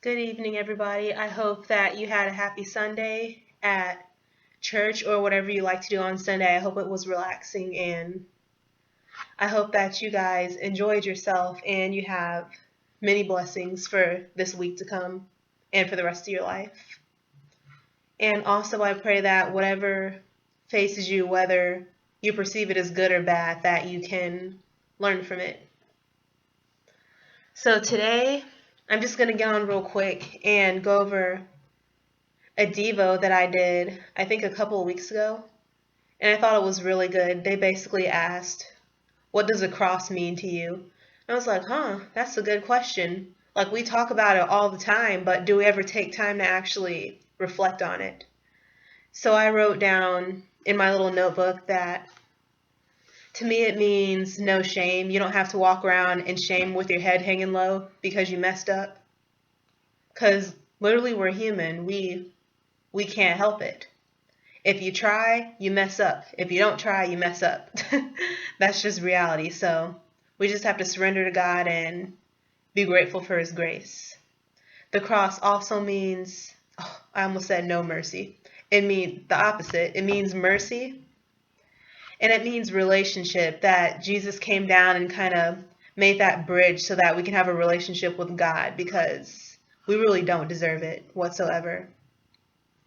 Good evening, everybody. I hope that you had a happy Sunday at church or whatever you like to do on Sunday. I hope it was relaxing and I hope that you guys enjoyed yourself and you have many blessings for this week to come and for the rest of your life. And also, I pray that whatever faces you, whether you perceive it as good or bad, that you can learn from it. So today, I'm just going to get on real quick and go over a Devo that I did, I think a couple of weeks ago, and I thought it was really good. They basically asked, what does a cross mean to you? And I was like, that's a good question. Like, we talk about it all the time, but do we ever take time to actually reflect on it? So I wrote down in my little notebook that to me it means no shame. You don't have to walk around in shame with your head hanging low because you messed up. Because literally we're human. We can't help it. If you try, you mess up. If you don't try, you mess up. That's just reality. So we just have to surrender to God and be grateful for His grace. The cross also means, I almost said no mercy. It means the opposite. It means mercy. And it means relationship, that Jesus came down and kind of made that bridge so that we can have a relationship with God because we really don't deserve it whatsoever.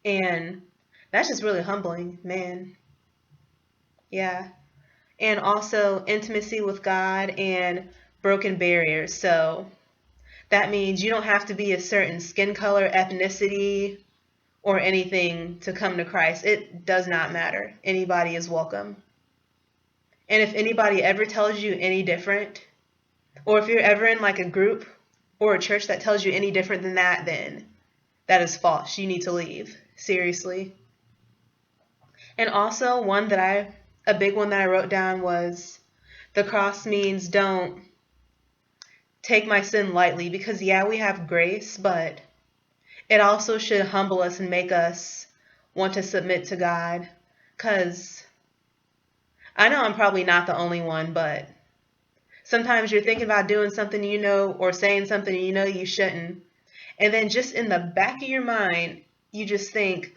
And that's just really humbling, man. Yeah. And also intimacy with God and broken barriers. So that means you don't have to be a certain skin color, ethnicity, or anything to come to Christ. It does not matter. Anybody is welcome. And if anybody ever tells you any different, or if you're ever in like a group or a church that tells you any different than that, then that is false. You need to leave. Seriously. And also a big one that I wrote down was the cross means don't take my sin lightly, because yeah, we have grace, but it also should humble us and make us want to submit to God. Because I know I'm probably not the only one, but sometimes you're thinking about doing something or saying something you shouldn't. And then just in the back of your mind, you just think,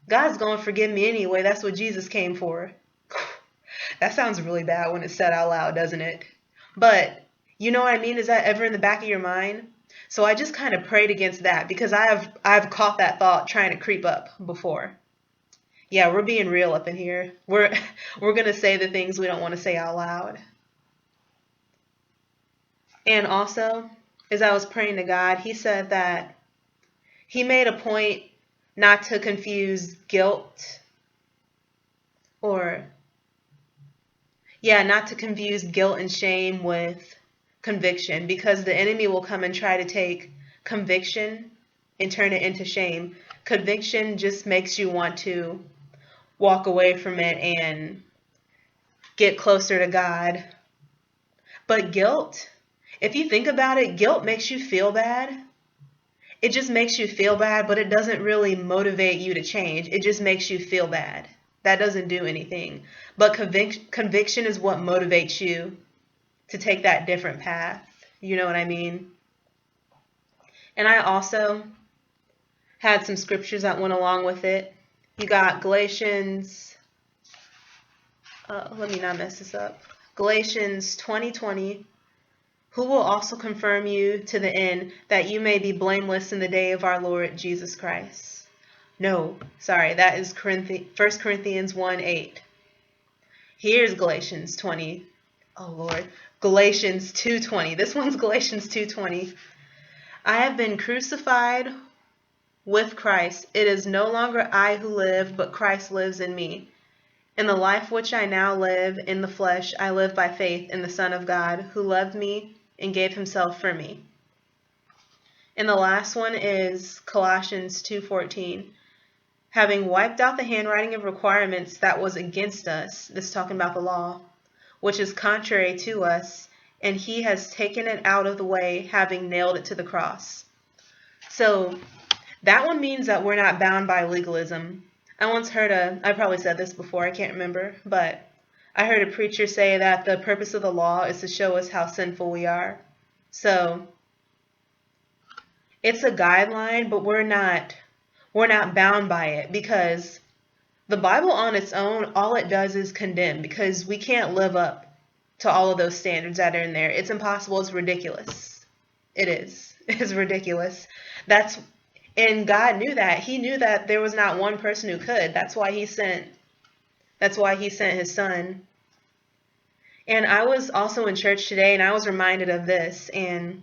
God's going to forgive me anyway. That's what Jesus came for. That sounds really bad when it's said out loud, doesn't it? But you know what I mean? Is that ever in the back of your mind? So I just kind of prayed against that because I've caught that thought trying to creep up before. Yeah, we're being real up in here. We're going to say the things we don't want to say out loud. And also, as I was praying to God, He said that He made a point not to confuse guilt not to confuse guilt and shame with conviction, because the enemy will come and try to take conviction and turn it into shame. Conviction just makes you want to walk away from it and get closer to God. But guilt, if you think about it, guilt makes you feel bad. It just makes you feel bad, but it doesn't really motivate you to change. It just makes you feel bad. That doesn't do anything. But conviction is what motivates you to take that different path. You know what I mean? And I also had some scriptures that went along with it. You got Galatians, let me not mess this up. Galatians 20:20. Who will also confirm you to the end, that you may be blameless in the day of our Lord Jesus Christ. No, sorry, that is 1 Corinthians 1:8. Here's Galatians 20. Oh Lord, Galatians 2:20. This one's Galatians 2:20. I have been crucified with Christ. It is no longer I who live, but Christ lives in me. In the life which I now live in the flesh, I live by faith in the Son of God, who loved me and gave Himself for me. And the last one is Colossians 2:14. Having wiped out the handwriting of requirements that was against us, this is talking about the law, which is contrary to us, and He has taken it out of the way, having nailed it to the cross. So that one means that we're not bound by legalism. I once heard I probably said this before, I can't remember, but I heard a preacher say that the purpose of the law is to show us how sinful we are. So It's a guideline, but we're not bound by it, because the Bible on its own, all it does is condemn, because we can't live up to all of those standards that are in there. It's impossible. It's ridiculous. It is. It's ridiculous. That's and God knew that. He knew that there was not one person who could. That's why he sent his son. And I was also in church today, and I was reminded of this, and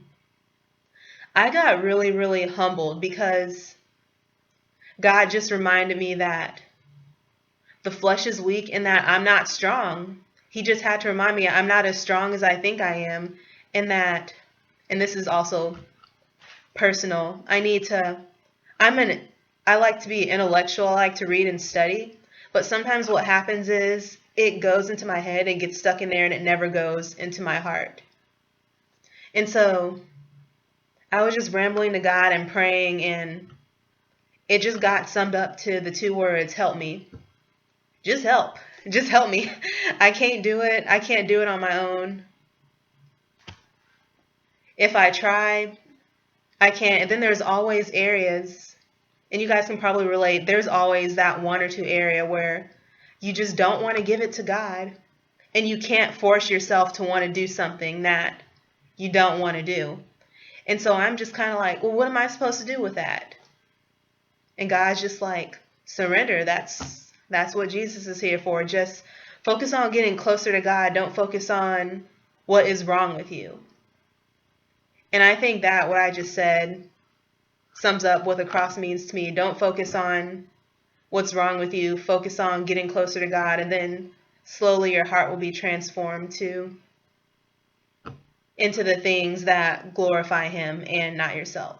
I got really, really humbled, because God just reminded me that the flesh is weak and that I'm not strong. He just had to remind me I'm not as strong as I think I am, and that, and this is also personal, I'm an, I like to be intellectual, I like to read and study, but sometimes what happens is it goes into my head and gets stuck in there and it never goes into my heart. And so I was just rambling to God and praying, and it just got summed up to the two words, help me. Just help. Just help me. I can't do it. I can't do it on my own. If I try, I can't. And then there's always areas, and you guys can probably relate, there's always that one or two area where you just don't want to give it to God, and you can't force yourself to want to do something that you don't want to do. And so I'm just kind of like, well, what am I supposed to do with that? And God's just like, surrender. That's what Jesus is here for. Just focus on getting closer to God. Don't focus on what is wrong with you. And I think that what I just said sums up what the cross means to me. Don't focus on what's wrong with you. Focus on getting closer to God, and then slowly your heart will be transformed into the things that glorify him and not yourself.